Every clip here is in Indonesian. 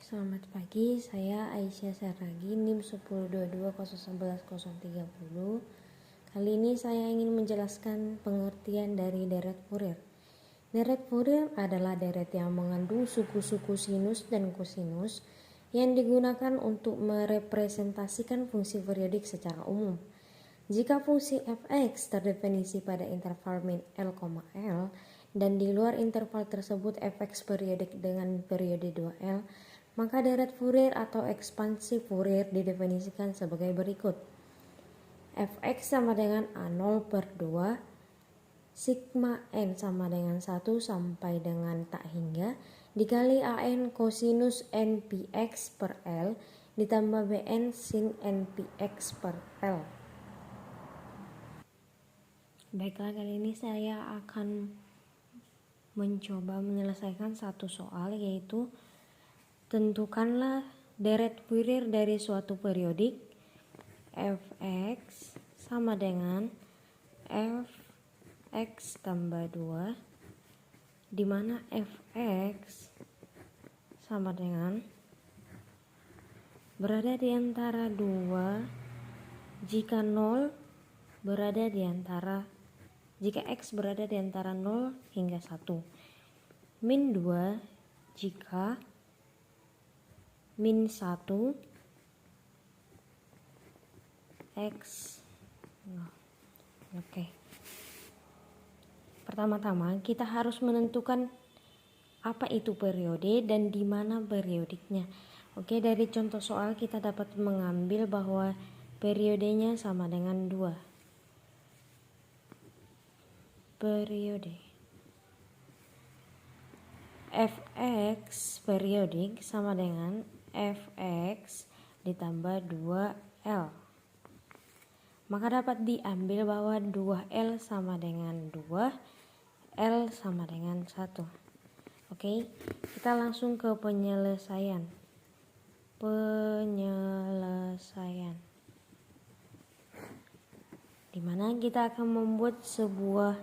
Selamat pagi, saya Aisyah Saragi, NIM 1022011030. Kali ini saya ingin menjelaskan pengertian dari deret Fourier. Deret Fourier adalah deret yang mengandung suku-suku sinus dan kosinus yang digunakan untuk merepresentasikan fungsi periodik secara umum. Jika fungsi fx terdefinisi pada interval min L, L dan di luar interval tersebut fx periodik dengan periode 2L, maka deret Fourier atau ekspansi Fourier didefinisikan sebagai berikut. Fx sama dengan A0 per 2, sigma n sama dengan 1 sampai dengan tak hingga, dikali An kosinus npx per L ditambah Bn sin npx per L. Baiklah, kali ini saya akan mencoba menyelesaikan satu soal, yaitu tentukanlah deret Fourier dari suatu periodik fx sama dengan fx tambah 2, di mana fx sama dengan berada di antara 2 jika 0 berada di antara jika x berada di antara 0 hingga 1, min 2 jika min 1 x. Oke. Pertama-tama kita harus menentukan apa itu periode dan di mana periodiknya. Oke, dari contoh soal kita dapat mengambil bahwa periodenya sama dengan 2. Periode fx periodik sama dengan fx ditambah 2L. Maka dapat diambil bahwa 2L sama dengan 2, L sama dengan 1. Oke, kita langsung ke penyelesaian. Dimana kita akan membuat sebuah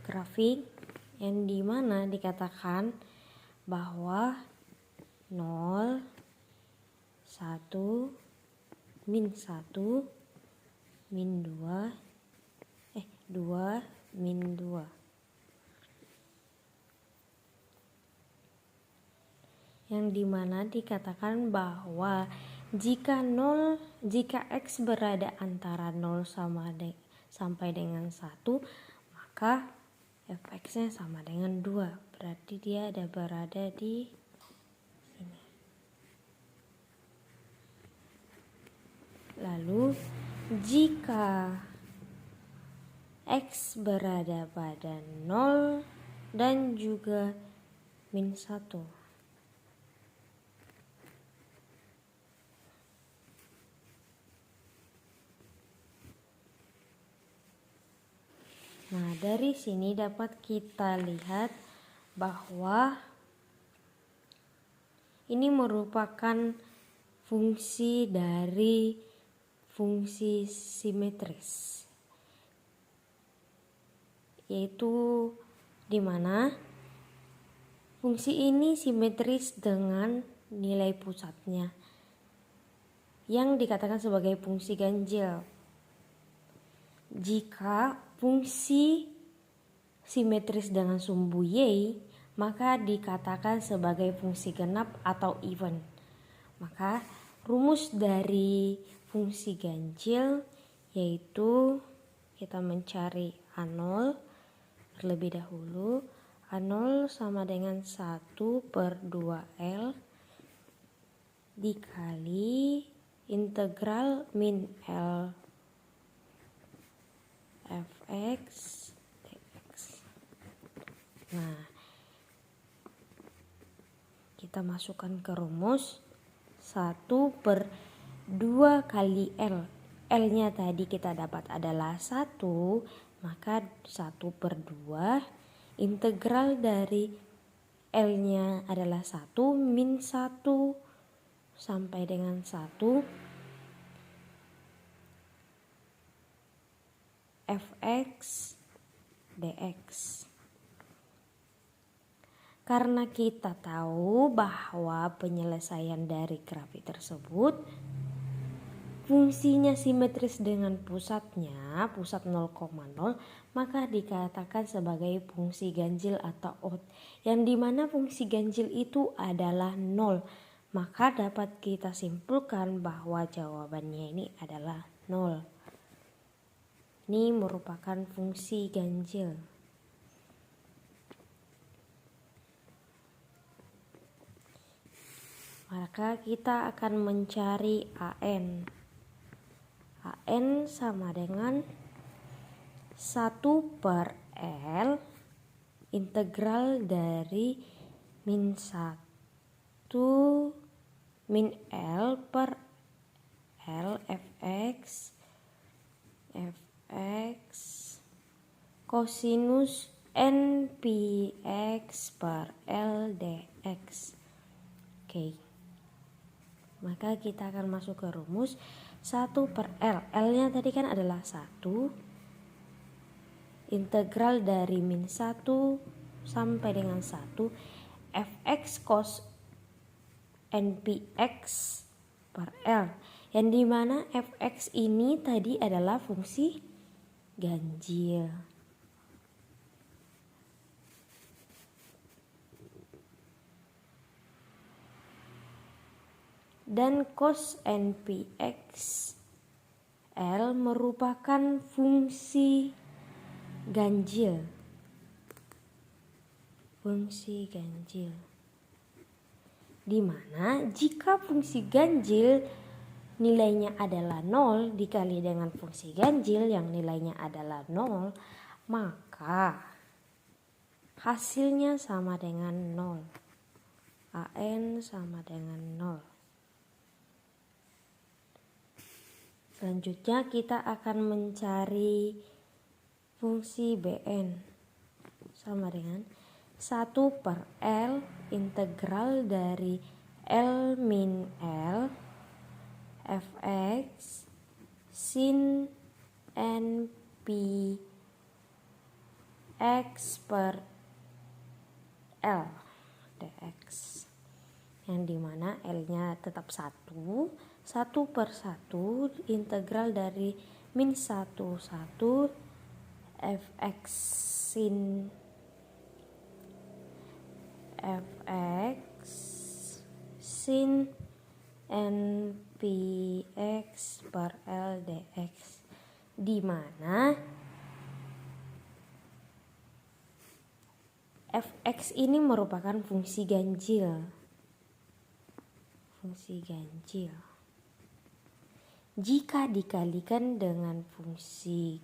grafik yang dimana dikatakan bahwa 0, 1, min 1, min 2, 2, min 2. Yang dimana dikatakan bahwa jika x berada antara 0 sampai dengan 1, maka fx-nya sama dengan 2. Berarti dia berada di sini. Lalu jika x berada pada 0 dan juga min 1, nah, dari sini dapat kita lihat bahwa ini merupakan fungsi dari fungsi simetris, yaitu di mana fungsi ini simetris dengan nilai pusatnya yang dikatakan sebagai fungsi ganjil. Jika fungsi simetris dengan sumbu y, maka dikatakan sebagai fungsi genap atau even. Maka rumus dari fungsi ganjil yaitu kita mencari A0 terlebih dahulu. A0 sama dengan 1 per 2L dikali integral min L fx dx. Nah, kita masukkan ke rumus 1 per 2 kali L. L-nya tadi kita dapat adalah 1, maka 1 per 2 integral dari L-nya adalah 1 min 1 sampai dengan 1 fx dx. Karena kita tahu bahwa penyelesaian dari grafik tersebut fungsinya simetris dengan pusatnya, pusat 0,0, maka dikatakan sebagai fungsi ganjil atau odd, yang dimana fungsi ganjil itu adalah 0. Maka dapat kita simpulkan bahwa jawabannya ini adalah 0. Ini merupakan fungsi ganjil. Maka kita akan mencari AN. AN sama dengan 1/L integral dari min 1 min L per L fx kosinus npx per L dx. Oke. Maka kita akan masuk ke rumus 1/L. L-nya tadi kan adalah 1. Integral dari min 1 sampai dengan 1 fx cos npx per L. Yang dimana fx ini tadi adalah fungsi ganjil. Dan cos npx L merupakan fungsi ganjil. Fungsi ganjil. Dimana jika fungsi ganjil nilainya adalah 0 dikali dengan fungsi ganjil yang nilainya adalah 0, maka hasilnya sama dengan 0. AN sama dengan 0. Selanjutnya kita akan mencari fungsi Bn sama dengan 1/L integral dari L min L fx sin np x per L dx, yang dimana L-nya tetap 1/1 integral dari min 1 fx sin npx per L dx, dimana fx ini merupakan fungsi ganjil. Jika dikalikan dengan fungsi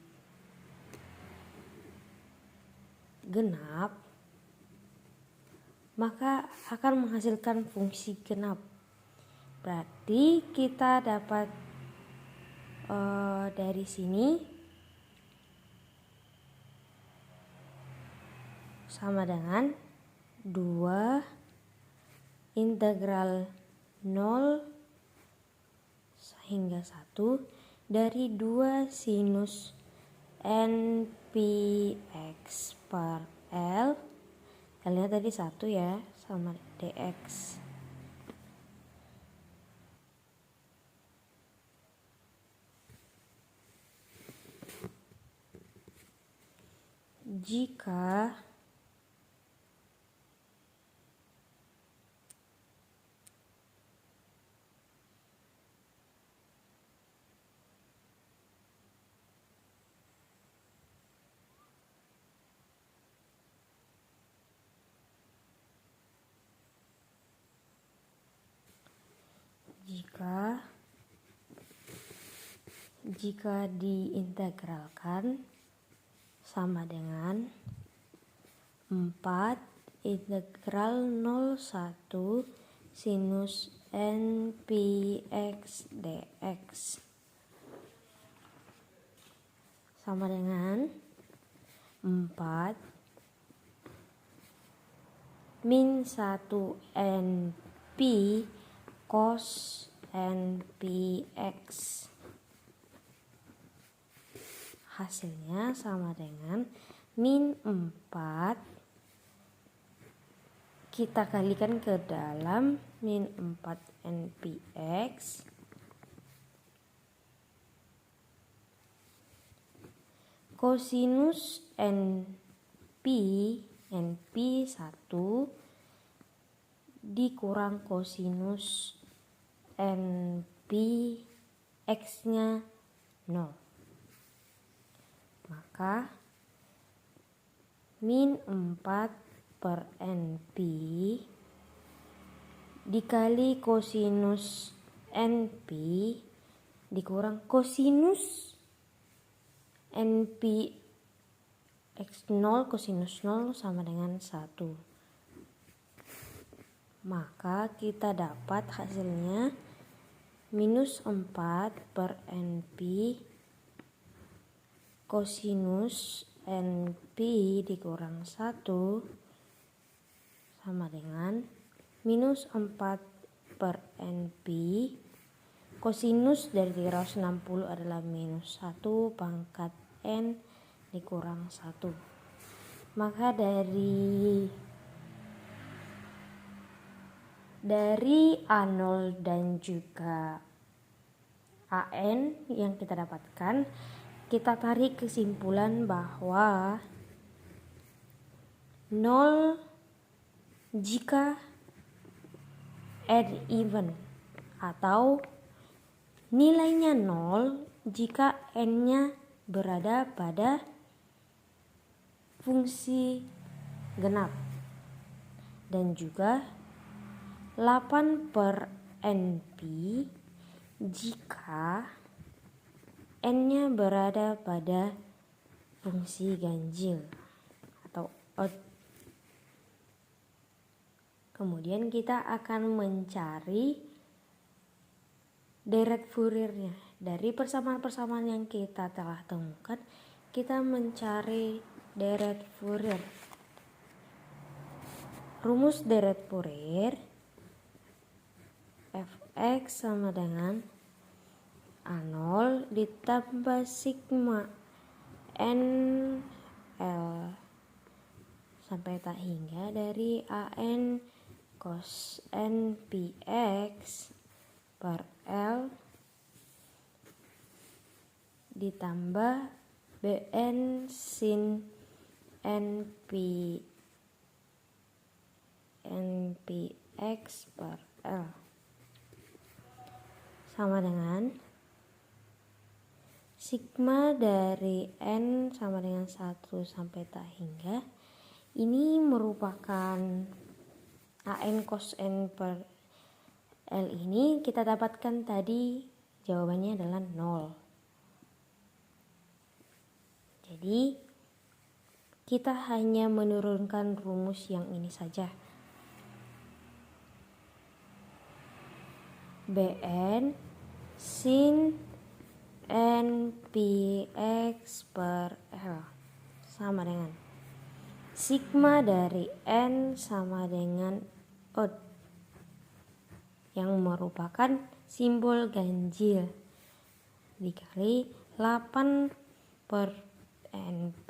genap, maka akan menghasilkan fungsi genap. Berarti kita dapat dari sini sama dengan 2 integral 0 hingga 1 dari 2 sinus npx per L. L-nya tadi 1 ya, sama dx. Jika diintegralkan sama dengan 4 integral 01 sinus npx dx sama dengan 4 min 1 np cos npx. Hasilnya sama dengan min 4 kita kalikan ke dalam min 4npx kosinus np 1 dikurang kosinus np x nya 0. Maka min 4 per np dikali kosinus np dikurang kosinus np x0 kosinus 0 sama dengan 1. Maka kita dapat hasilnya minus 4 per np kosinus np dikurang 1 sama dengan minus 4 per np kosinus dari 360 adalah minus 1 pangkat n dikurang 1. Maka dari A0 dan juga AN yang kita dapatkan, kita tarik kesimpulan bahwa 0 jika odd even atau nilainya 0 jika n-nya berada pada fungsi genap, dan juga 8 per np jika n-nya berada pada fungsi ganjil atau odd. Kemudian kita akan mencari deret Fouriernya. Dari persamaan-persamaan yang kita telah temukan, kita mencari deret Fourier. Rumus deret Fourier fx sama dengan A0 ditambah sigma n L sampai tak hingga dari AN cos npx per L ditambah bn sin npx per L sama dengan sigma dari n sama dengan 1 sampai tak hingga. Ini merupakan AN cos n per L ini kita dapatkan tadi jawabannya adalah 0. Jadi kita hanya menurunkan rumus yang ini saja. Bn sin npx per L sama dengan sigma dari n sama dengan odd yang merupakan simbol ganjil dikali 8 per np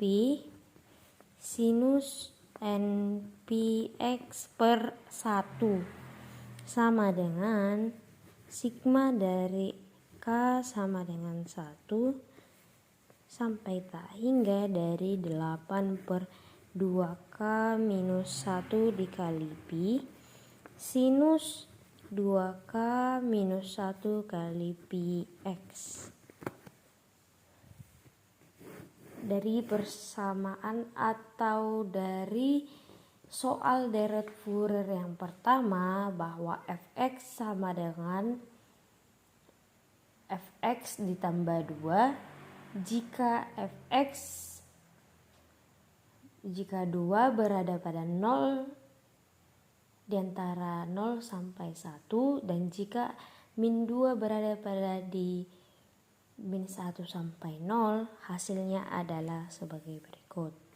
sinus npx per 1 sama dengan sigma dari k sama dengan 1 sampai tak hingga dari 8 per 2k minus 1 dikali pi sinus 2k minus 1 kali pi x. Dari persamaan atau dari soal deret Fourier yang pertama bahwa fx sama dengan fx ditambah 2 jika 2 berada pada 0 di antara 0 sampai 1 dan jika min 2 berada pada di min 1 sampai 0, hasilnya adalah sebagai berikut.